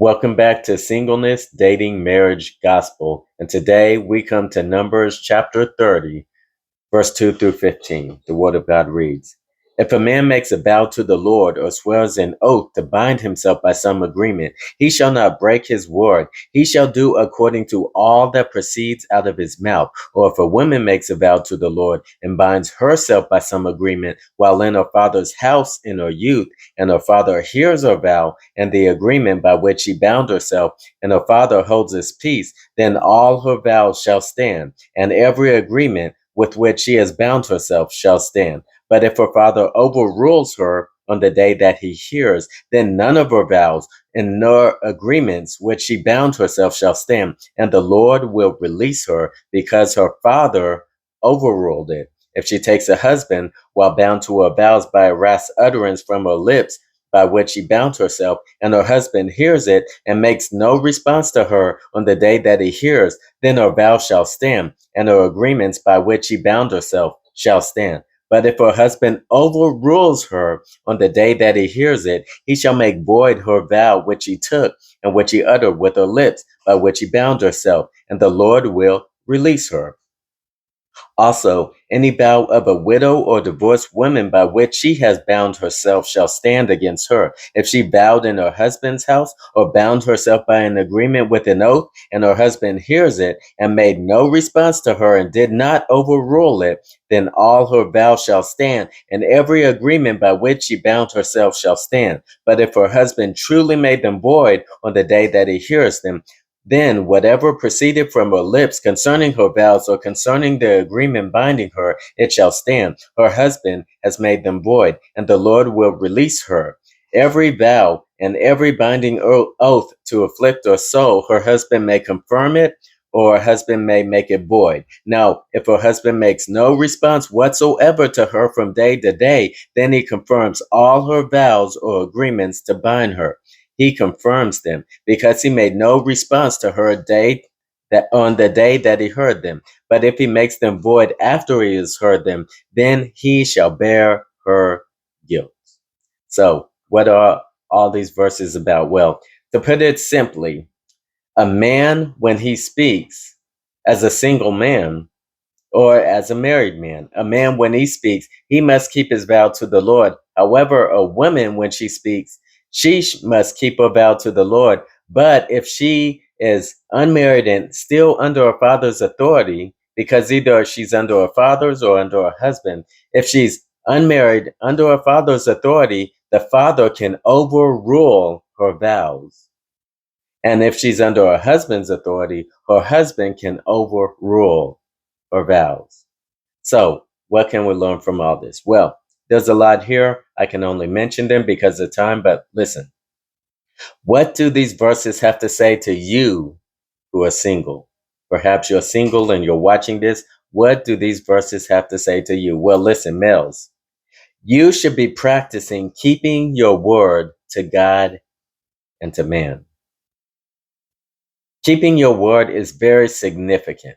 Welcome back to Singleness, Dating, Marriage, Gospel. And today we come to Numbers chapter 30, verse 2 through 15. The Word of God reads, If a man makes a vow to the Lord or swears an oath to bind himself by some agreement, he shall not break his word. He shall do according to all that proceeds out of his mouth. Or if a woman makes a vow to the Lord and binds herself by some agreement while in her father's house in her youth, and her father hears her vow and the agreement by which she bound herself, and her father holds his peace, then all her vows shall stand, and every agreement with which she has bound herself shall stand. But if her father overrules her on the day that he hears, then none of her vows and nor agreements which she bound herself shall stand, and the Lord will release her because her father overruled it. If she takes a husband while bound to her vows by a rash utterance from her lips, by which she bound herself, and her husband hears it and makes no response to her on the day that he hears, then her vow shall stand, and her agreements by which she bound herself shall stand. But if her husband overrules her on the day that he hears it, he shall make void her vow which he took, and which he uttered with her lips, by which he bound herself, and the Lord will release her. Also, any vow of a widow or divorced woman by which she has bound herself shall stand against her. If she vowed in her husband's house or bound herself by an agreement with an oath, and her husband hears it and made no response to her and did not overrule it, then all her vows shall stand, and every agreement by which she bound herself shall stand. But if her husband truly made them void on the day that he hears them, then whatever proceeded from her lips concerning her vows or concerning the agreement binding her, it shall stand. Her husband has made them void, and the Lord will release her. Every vow and every binding oath to afflict or soul, her husband may confirm it, or her husband may make it void. Now, if her husband makes no response whatsoever to her from day to day, then he confirms all her vows or agreements to bind her. He confirms them because he made no response to her day that on the day that he heard them. But if he makes them void after he has heard them, then he shall bear her guilt. So, what are all these verses about? Well, to put it simply, a man, when he speaks as a single man or as a married man, a man, when he speaks, he must keep his vow to the Lord. However, a woman, when she speaks, she must keep her vow to the Lord. But if she is unmarried and still under her father's authority, because either she's under her father's or under her husband, if she's unmarried under her father's authority, the father can overrule her vows. And if she's under her husband's authority, her husband can overrule her vows. So, what can we learn from all this? Well, there's a lot here. I can only mention them because of time, but listen. What do these verses have to say to you who are single? Perhaps you're single and you're watching this. What do these verses have to say to you? Well, listen, males. You should be practicing keeping your word to God and to man. Keeping your word is very significant.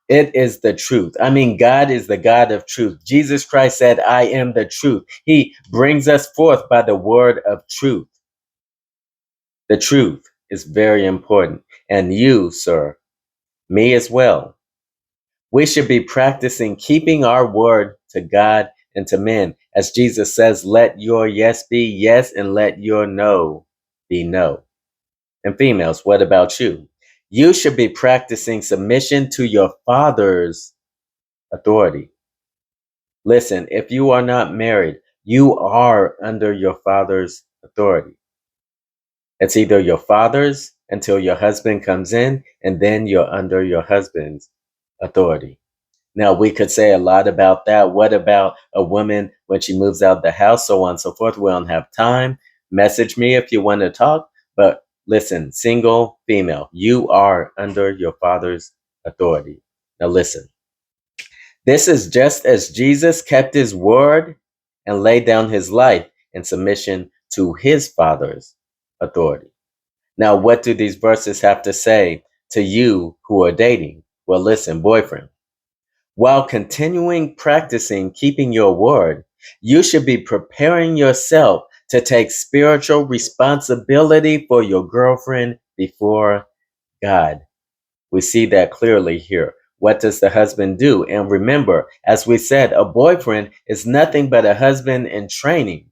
It is the truth. I mean, God is the God of truth. Jesus Christ said, I am the truth. He brings us forth by the word of truth. The truth is very important. And you, sir, me as well. We should be practicing keeping our word to God and to men. As Jesus says, let your yes be yes and let your no be no. And females, what about you? You should be practicing submission to your father's authority. Listen, if you are not married, you are under your father's authority. It's either your father's until your husband comes in, and then you're under your husband's authority. Now, we could say a lot about that. What about a woman when she moves out the house, so on and so forth? We don't have time. Message me if you want to talk. But listen, single female, you are under your father's authority. Now, listen. This is just as Jesus kept his word and laid down his life in submission to his father's authority. Now, what do these verses have to say to you who are dating? Well, listen, boyfriend. While continuing practicing keeping your word, you should be preparing yourself to take spiritual responsibility for your girlfriend before God. We see that clearly here. What does the husband do? And remember, as we said, a boyfriend is nothing but a husband in training,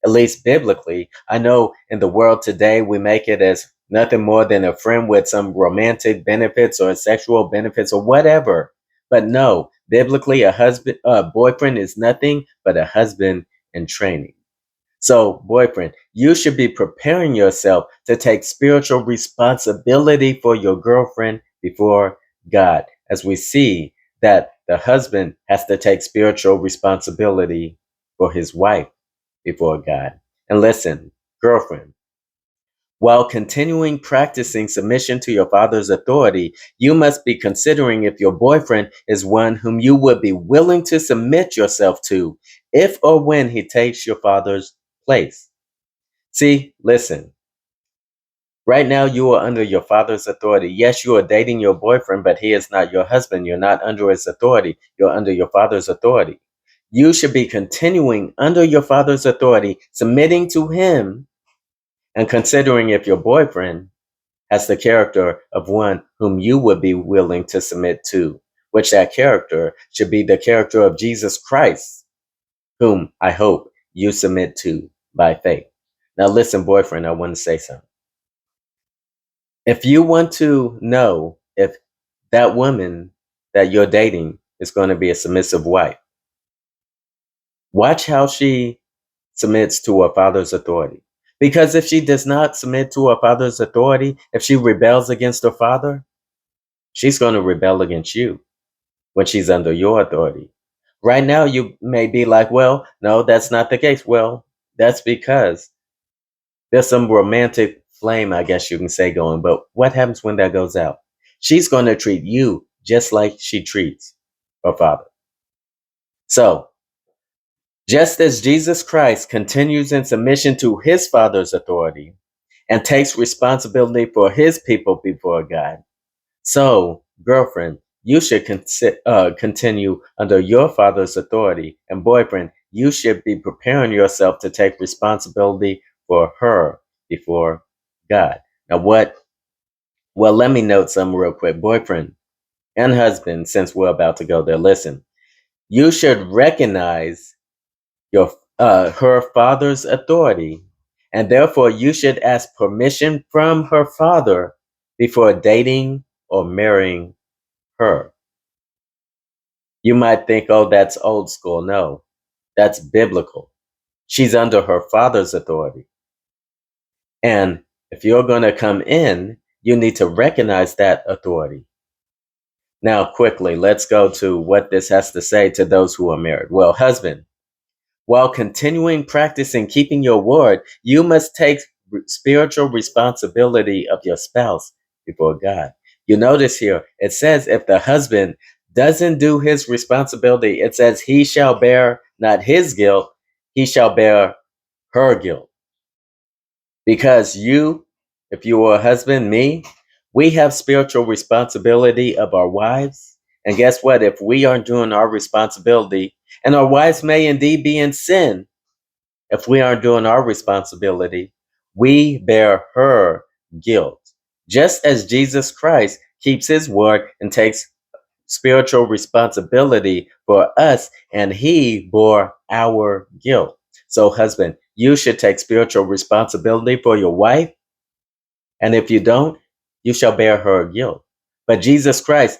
at least biblically. I know in the world today, we make it as nothing more than a friend with some romantic benefits or sexual benefits or whatever. But no, biblically, a boyfriend is nothing but a husband in training. So, boyfriend, you should be preparing yourself to take spiritual responsibility for your girlfriend before God, as we see that the husband has to take spiritual responsibility for his wife before God. And listen, girlfriend, while continuing practicing submission to your father's authority, you must be considering if your boyfriend is one whom you would be willing to submit yourself to if or when he takes your father's place. See, listen, right now you are under your father's authority. Yes, you are dating your boyfriend, but he is not your husband. You're not under his authority. You're under your father's authority. You should be continuing under your father's authority, submitting to him and considering if your boyfriend has the character of one whom you would be willing to submit to, which that character should be the character of Jesus Christ, whom I hope you submit to by faith. Now, listen, boyfriend, I want to say something. If you want to know if that woman that you're dating is going to be a submissive wife, watch how she submits to her father's authority. Because if she does not submit to her father's authority, if she rebels against her father, she's going to rebel against you when she's under your authority. Right now, you may be like, well, no, that's not the case. Well, that's because there's some romantic flame, I guess you can say, going. But what happens when that goes out? She's going to treat you just like she treats her father. So, just as Jesus Christ continues in submission to his father's authority and takes responsibility for his people before God, so, girlfriend, you should continue under your father's authority. And boyfriend, you should be preparing yourself to take responsibility for her before God. Now, what? Well, let me note something real quick. Boyfriend and husband, since we're about to go there, listen. You should recognize your her father's authority, and therefore you should ask permission from her father before dating or marrying her. You might think, oh, that's old school. No, that's biblical. She's under her father's authority. And if you're going to come in, you need to recognize that authority. Now, quickly, let's go to what this has to say to those who are married. Well, husband, while continuing practicing keeping your word, you must take spiritual responsibility of your spouse before God. You notice here, it says if the husband doesn't do his responsibility, it says he shall bear not his guilt, he shall bear her guilt. Because you, if you are a husband, me, we have spiritual responsibility of our wives. And guess what? If we aren't doing our responsibility, and our wives may indeed be in sin, if we aren't doing our responsibility, we bear her guilt. Just as Jesus Christ keeps his word and takes spiritual responsibility for us, and he bore our guilt. So, husband, you should take spiritual responsibility for your wife, and if you don't, you shall bear her guilt. But Jesus Christ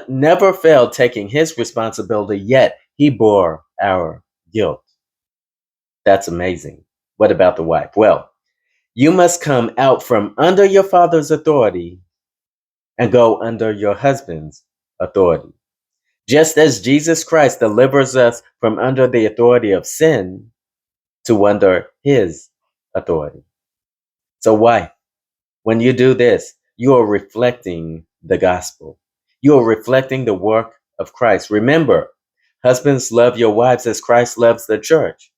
never failed taking his responsibility, yet he bore our guilt. That's amazing. What about the wife? Well, you must come out from under your father's authority and go under your husband's authority. Just as Jesus Christ delivers us from under the authority of sin to under his authority. So, wife, when you do this, you are reflecting the gospel. You are reflecting the work of Christ. Remember, husbands, love your wives as Christ loves the church.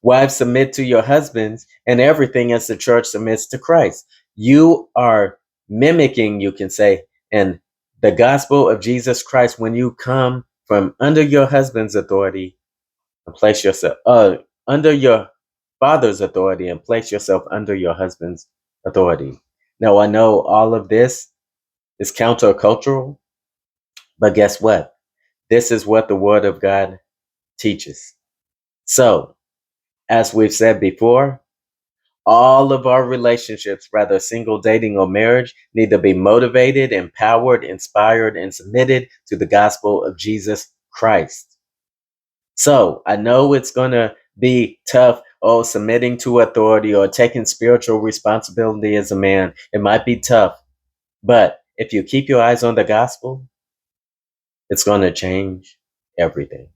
Wives, submit to your husbands and everything as the church submits to Christ. You are mimicking, you can say, and the gospel of Jesus Christ when you come from under your husband's authority and place yourself under your father's authority and place yourself under your husband's authority. Now, I know all of this is countercultural, but guess what? This is what the Word of God teaches. So, as we've said before, all of our relationships, whether single, dating, or marriage, need to be motivated, empowered, inspired, and submitted to the gospel of Jesus Christ. So I know it's going to be tough, submitting to authority or taking spiritual responsibility as a man. It might be tough, but if you keep your eyes on the gospel, it's going to change everything.